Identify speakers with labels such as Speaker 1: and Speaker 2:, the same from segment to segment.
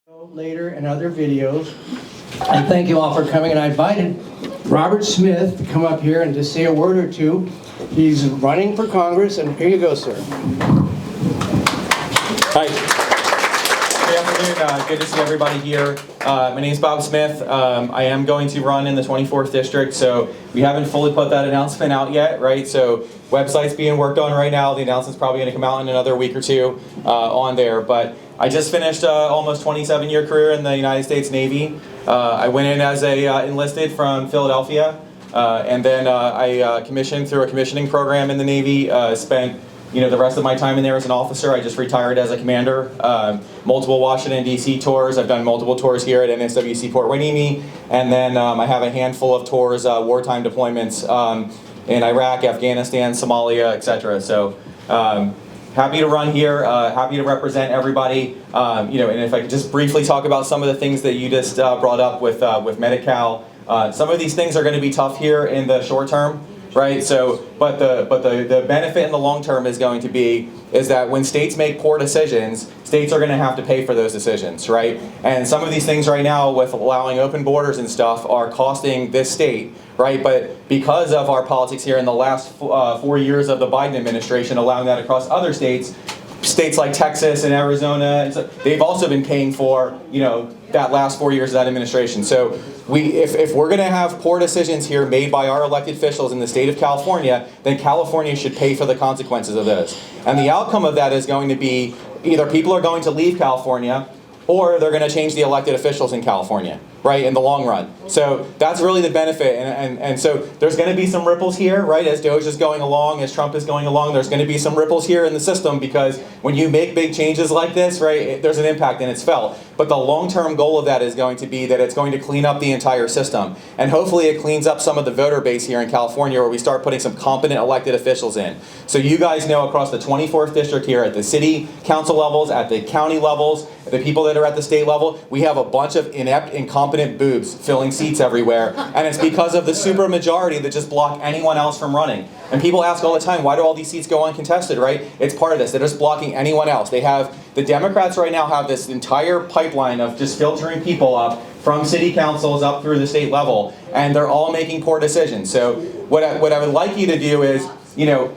Speaker 1: Later in other videos. And thank you all for coming. And I invited Robert Smith to come up here and to say a word or two. He's running for Congress, and here you go, sir.
Speaker 2: Hi. Good afternoon. Good to see everybody here. My name is Bob Smith. I am going to run in the 24th district, so we haven't fully put that announcement out yet, right? So website's being worked on right now. The announcement's probably going to come out in another week or two on there. But I just finished almost 27-year career in the United States Navy. I went in as a enlisted from Philadelphia, and then I commissioned through a commissioning program in the Navy. Spent the rest of my time in there as an officer. I just retired as a commander. Multiple Washington, D.C. tours. I've done multiple tours here at NSWC Port Hueneme, and then I have a handful of tours, wartime deployments in Iraq, Afghanistan, Somalia, etc. So happy to run here. Happy to represent everybody. And if I could just briefly talk about some of the things that you just brought up with Medi-Cal. Some of these things are going to be tough here in the short term. Right. So, but the benefit in the long term is going to be that when states make poor decisions, states are going to have to pay for those decisions, right? And some of these things right now, with allowing open borders and stuff, are costing this state, right? But because of our politics here in the last 4 years of the Biden administration, allowing that across other states like Texas and Arizona, they've also been paying for that last 4 years of that administration. So if we're going to have poor decisions here made by our elected officials in the state of California, then California should pay for the consequences of those. And the outcome of that is going to be either people are going to leave California, or they're going to change the elected officials in California, right, in the long run. So that's really the benefit. And so there's going to be some ripples here, right, as DOJ is going along, as Trump is going along, there's going to be some ripples here in the system, because when you make big changes like this, right, there's an impact and it's felt. But the long-term goal of that is going to be that it's going to clean up the entire system. And hopefully it cleans up some of the voter base here in California, where we start putting some competent elected officials in. So you guys know across the 24th district here, at the city council levels, at the county levels, the people that are at the state level, we have a bunch of inept, incompetent boobs filling seats everywhere. And it's because of the supermajority that just block anyone else from running. And people ask all the time, why do all these seats go uncontested, right? It's part of this. They're just blocking anyone else. The Democrats right now have this entire pipeline of just filtering people up from city councils up through the state level, and they're all making poor decisions. So what I would like you to do is,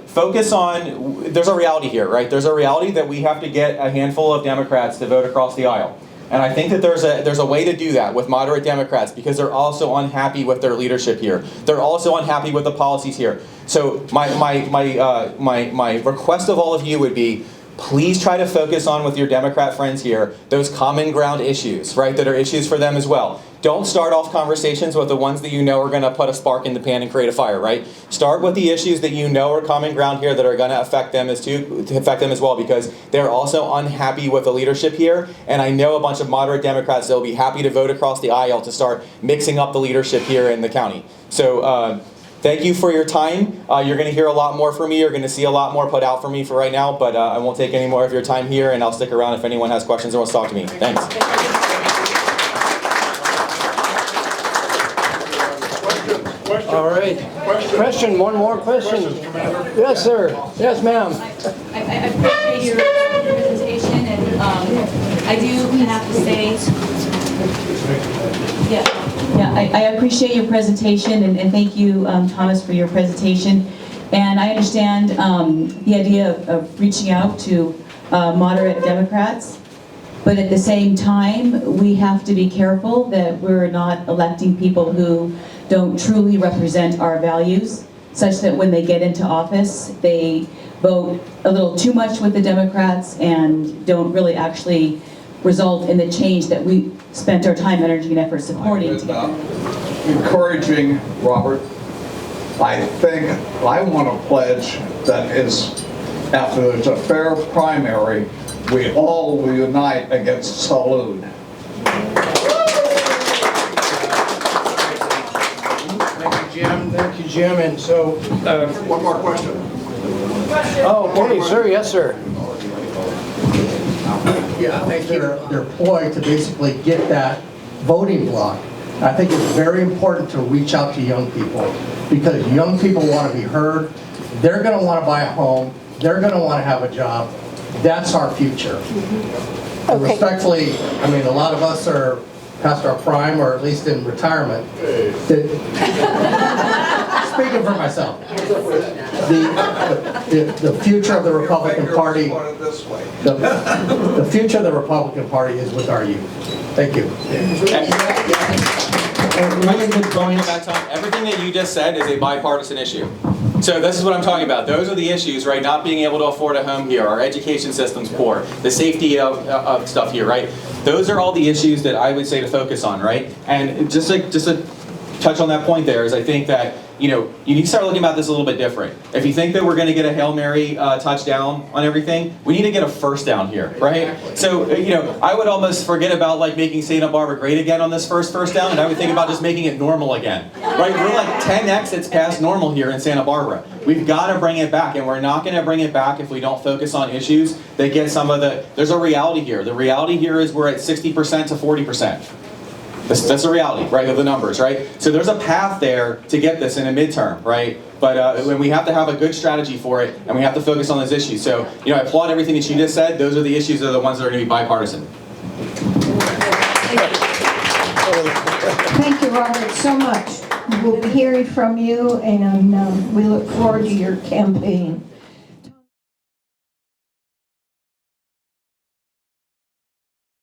Speaker 2: focus on, there's a reality here, right? There's a reality that we have to get a handful of Democrats to vote across the aisle. And I think that there's a way to do that with moderate Democrats, because they're also unhappy with their leadership here. They're also unhappy with the policies here. So my request of all of you would be, please try to focus on, with your Democrat friends here, those common ground issues, right, that are issues for them as well. Don't start off conversations with the ones that you know are going to put a spark in the pan and create a fire, right? Start with the issues that you know are common ground here that are going to affect them as well, because they're also unhappy with the leadership here. And I know a bunch of moderate Democrats that will be happy to vote across the aisle to start mixing up the leadership here in the county. So thank you for your time. You're going to hear a lot more from me. You're going to see a lot more put out for me for right now, but I won't take any more of your time here, and I'll stick around if anyone has questions or wants to talk to me. Thanks.
Speaker 1: All right. Question. One more question. Yes, sir. Yes, ma'am.
Speaker 3: I appreciate your presentation, and I do have to say, I appreciate your presentation, and thank you, Thomas, for your presentation. And I understand the idea of reaching out to moderate Democrats, but at the same time, we have to be careful that we're not electing people who don't truly represent our values, such that when they get into office, they vote a little too much with the Democrats and don't really actually result in the change that we spent our time, energy, and effort supporting together.
Speaker 4: Encouraging, Robert. I think I want to pledge that is, after there's a fair primary, we all will unite against Salud.
Speaker 1: Thank you, Jim. And so,
Speaker 4: One more question.
Speaker 1: oh, okay, sir. Yes, sir.
Speaker 5: Yeah, I think their ploy to basically get that voting block. I think it's very important to reach out to young people, because young people want to be heard. They're going to want to buy a home. They're going to want to have a job. That's our future. And respectfully, I mean, a lot of us are past our prime, or at least in retirement. Speaking for myself, the future of the Republican Party, the future of the Republican Party is with our youth. Thank you.
Speaker 2: Everything that you just said is a bipartisan issue. So this is what I'm talking about. Those are the issues, right? Not being able to afford a home here, our education system's poor, the safety of stuff here, right? Those are all the issues that I would say to focus on, right? And just to touch on that point there is I think that, you know, you need to start looking about this a little bit different. If you think that we're going to get a Hail Mary touchdown on everything, we need to get a first down here, right? So, you know, I would almost forget about like making Santa Barbara great again on this first down, and I would think about just making it normal again, right? We're like 10 exits past normal here in Santa Barbara. We've got to bring it back, and we're not going to bring it back if we don't focus on issues that get some of the, there's a reality here. The reality here is we're at 60% to 40%. That's the reality, right, of the numbers, right? So there's a path there to get this in a midterm, right? But when we have to have a good strategy for it, and we have to focus on those issues. So, you know, I applaud everything that you just said. Those are the issues that are the ones that are going to be bipartisan.
Speaker 6: Thank you, Robert, so much. We'll be hearing from you, and we look forward to your campaign.